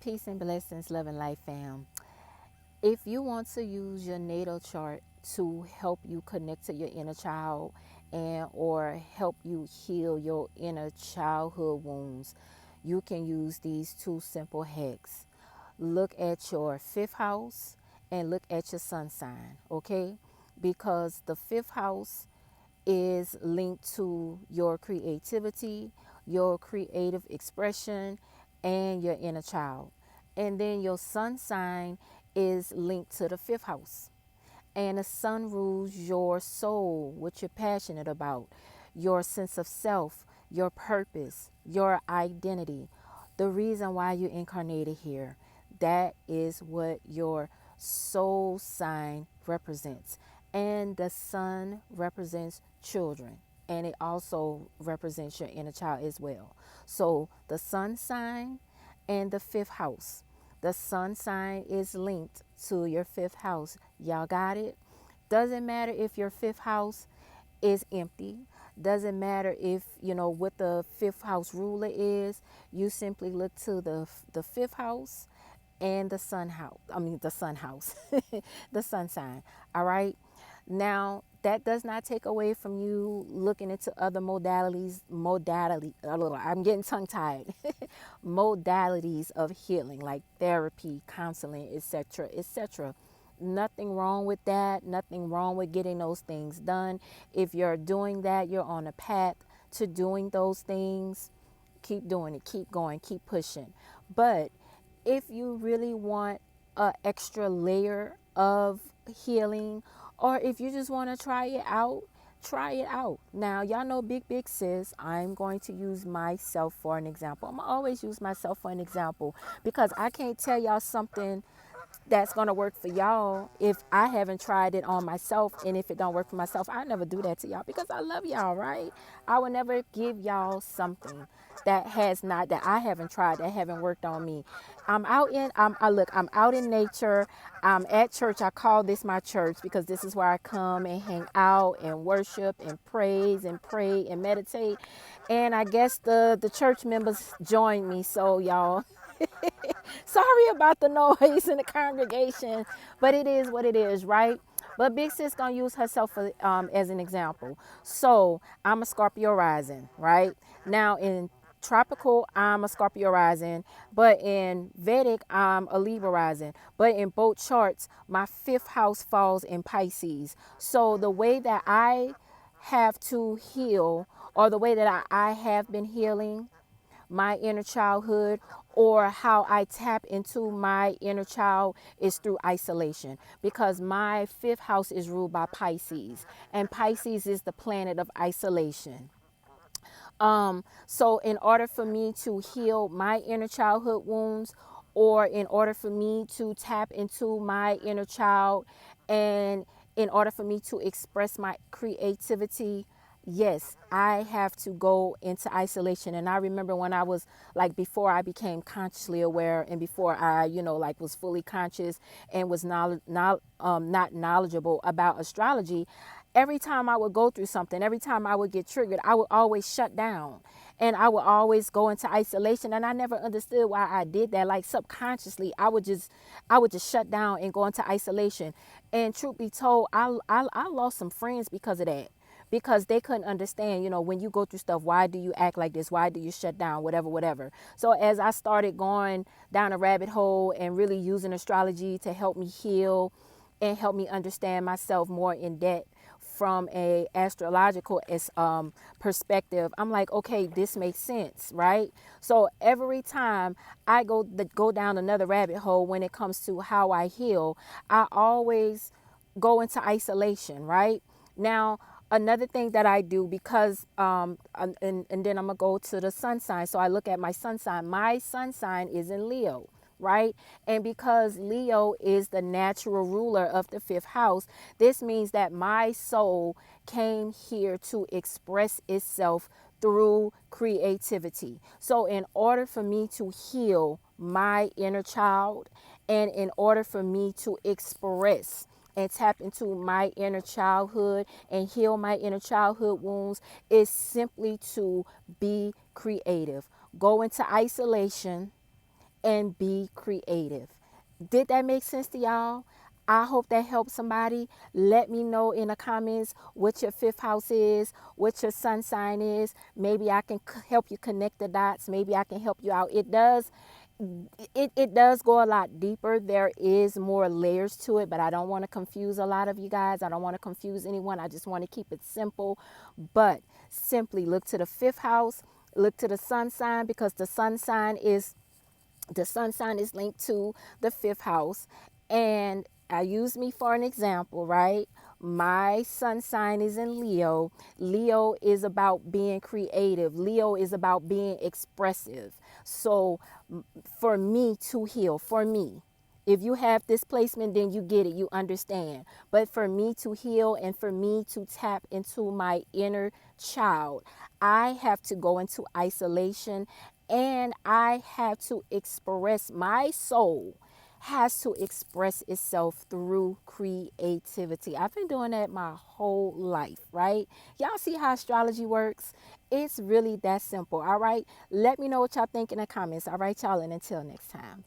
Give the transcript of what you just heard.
Peace and blessings, love and life fam. If you want to use your natal chart to help you connect to your inner child and or help you heal your inner childhood wounds, you can use these two simple hacks. Look at your fifth house and look at your sun sign, okay? Because the fifth house is linked to your creativity, your creative expression, and your inner child. And then your sun sign is linked to the fifth house. And the sun rules your soul, what you're passionate about, your sense of self, your purpose, your identity, the reason why you incarnated here. That is what your soul sign represents. And the sun represents children. And it also represents your inner child as well. So the sun sign and the fifth house. The sun sign is linked to your fifth house. Y'all got it? Doesn't matter if your fifth house is empty. Doesn't matter if you know what the fifth house ruler is. You simply look to the fifth house and the sun house. I mean the sun house, the sun sign. All right. Now that does not take away from you looking into other modalities. I'm getting tongue tied. Modalities of healing like therapy, counseling, etc., etc. Nothing wrong with that. Nothing wrong with getting those things done. If you're doing that, you're on a path to doing those things. Keep doing it. Keep going. Keep pushing. But if you really want an extra layer of healing, or if you just want to try it out, try it out. Now, y'all know Big Sis, I'm going to use myself for an example. I'm going to always use myself for an example because I can't tell y'all something that's going to work for y'all if I haven't tried it on myself. And if it don't work for myself, I never do that to y'all because I love y'all, right? I will never give y'all something that I haven't tried, that haven't worked on me. I'm out in nature. I'm at church. I call this my church because this is where I come and hang out and worship and praise and pray and meditate. And I guess the church members join me. So y'all, sorry about the noise in the congregation, but it is what it is, right? But Big Sis gonna use herself as an example. So I'm a Scorpio rising, right? Now in tropical, I'm a Scorpio rising, but in Vedic, I'm a Libra rising. But in both charts, my fifth house falls in Pisces. So the way that I have to heal, or the way that I have been healing my inner childhood, or how I tap into my inner child, is through isolation, because my fifth house is ruled by Pisces, and Pisces is the planet of isolation. So in order for me to heal my inner childhood wounds, or in order for me to tap into my inner child, and in order for me to express my creativity, yes, I have to go into isolation. And I remember when I was like, before I became consciously aware, and before I, like was fully conscious and was not knowledgeable about astrology, every time I would go through something, every time I would get triggered, I would always shut down and I would always go into isolation. And I never understood why I did that. Like subconsciously, I would just shut down and go into isolation. And truth be told, I lost some friends because of that, because they couldn't understand, when you go through stuff, why do you act like this? Why do you shut down? Whatever, whatever. So as I started going down a rabbit hole and really using astrology to help me heal and help me understand myself more in depth from a astrological perspective, I'm like, okay, this makes sense, right? So every time I go down another rabbit hole when it comes to how I heal, I always go into isolation, right? Now, another thing that I do, because and then I'm gonna go to the sun sign. So I look at my sun sign. My sun sign is in Leo, right? And because Leo is the natural ruler of the fifth house, this means that my soul came here to express itself through creativity. So in order for me to heal my inner child, and in order for me to express and tap into my inner childhood and heal my inner childhood wounds, is simply to be creative. Go into isolation and be creative. Did that make sense to y'all? I hope that helps somebody. Let me know in the comments what your fifth house is, what your sun sign is. Maybe I can help you connect the dots. Maybe I can help you out. It does go a lot deeper. There is more layers to it, but I don't want to confuse a lot of you guys. I don't want to confuse anyone. I just want to keep it simple. But simply look to the fifth house, look to the sun sign, because the sun sign is linked to the fifth house. And I use me for an example, right? My sun sign is in Leo. Leo is about being creative. Leo is about being expressive. So for me to heal, for me, if you have this placement, then you get it, you understand. But for me to heal and for me to tap into my inner child, I have to go into isolation, and I have to express, my soul has to express itself through creativity. I've been doing that my whole life, right? Y'all see how astrology works? It's really that simple, all right? Let me know what y'all think in the comments, all right, y'all? And until next time.